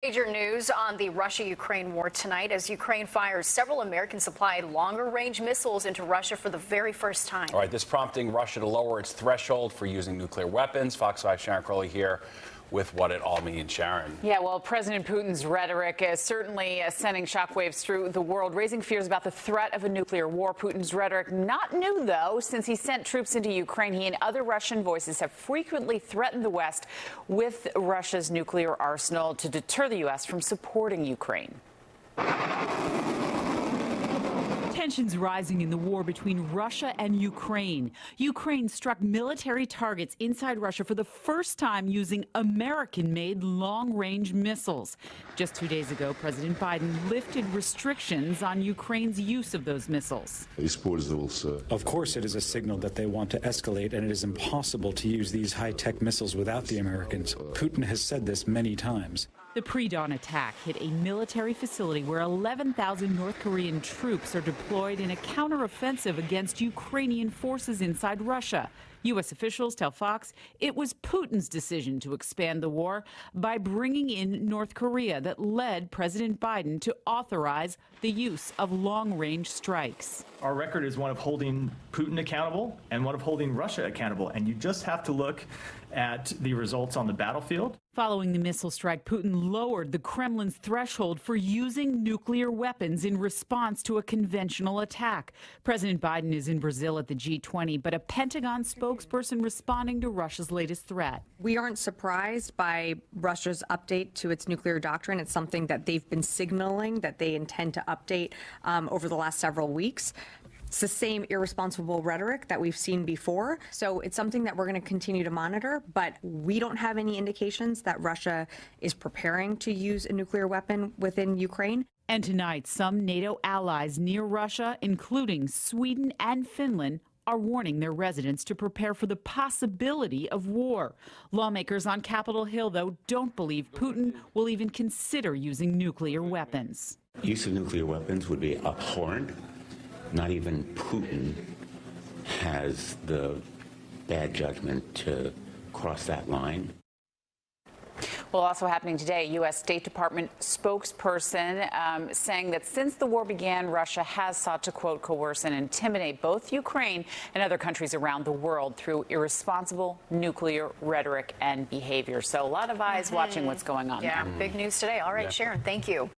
Major news on the Russia-Ukraine war tonight as Ukraine fires several American-supplied longer-range missiles into Russia for the very first time. All right, this prompting Russia to lower its threshold for using nuclear weapons. Fox 5 Sharon Crowley here with what it all means. Sharon. Yeah, well, President Putin's rhetoric is certainly sending shockwaves through the world, raising fears about the threat of a nuclear war. Putin's rhetoric not new, though. Since he sent troops into Ukraine, he and other Russian voices have frequently threatened the West with Russia's nuclear arsenal to deter the U.S. from supporting Ukraine. Tensions rising in the war between Russia and Ukraine. Ukraine struck military targets inside Russia for the first time using American-made long-range missiles. Just 2 days ago, President Biden lifted restrictions on Ukraine's use of those missiles. Of course, it is a signal that they want to escalate, and it is impossible to use these high-tech missiles without the Americans. Putin has said this many times. The pre-dawn attack hit a military facility where 11,000 North Korean troops are deployed in a counteroffensive against Ukrainian forces inside Russia. U.S. officials tell Fox it was Putin's decision to expand the war by bringing in North Korea that led President Biden to authorize the use of long-range strikes. Our record is one of holding Putin accountable and one of holding Russia accountable, and you just have to look at the results on the battlefield. Following the missile strike, Putin lowered the Kremlin's threshold for using nuclear weapons in response to a conventional attack. President Biden is in Brazil at the G20, but a Pentagon spokesperson responding to Russia's latest threat. We aren't surprised by Russia's update to its nuclear doctrine. It's something that they've been signaling that they intend to update over the last several weeks. It's the same irresponsible rhetoric that we've seen before. So it's something that we're going to continue to monitor, but we don't have any indications that Russia is preparing to use a nuclear weapon within Ukraine. And tonight, some NATO allies near Russia, including Sweden and Finland, are warning their residents to prepare for the possibility of war. Lawmakers on Capitol Hill, though, don't believe Putin will even consider using nuclear weapons. Use of nuclear weapons would be abhorrent. Not even Putin has the bad judgment to cross that line. Well, also happening today, U.S. State Department spokesperson saying that since the war began, Russia has sought to, quote, coerce and intimidate both Ukraine and other countries around the world through irresponsible nuclear rhetoric and behavior. So a lot of eyes watching what's going on. Yeah, there. big news today. All right, Sharon, thank you.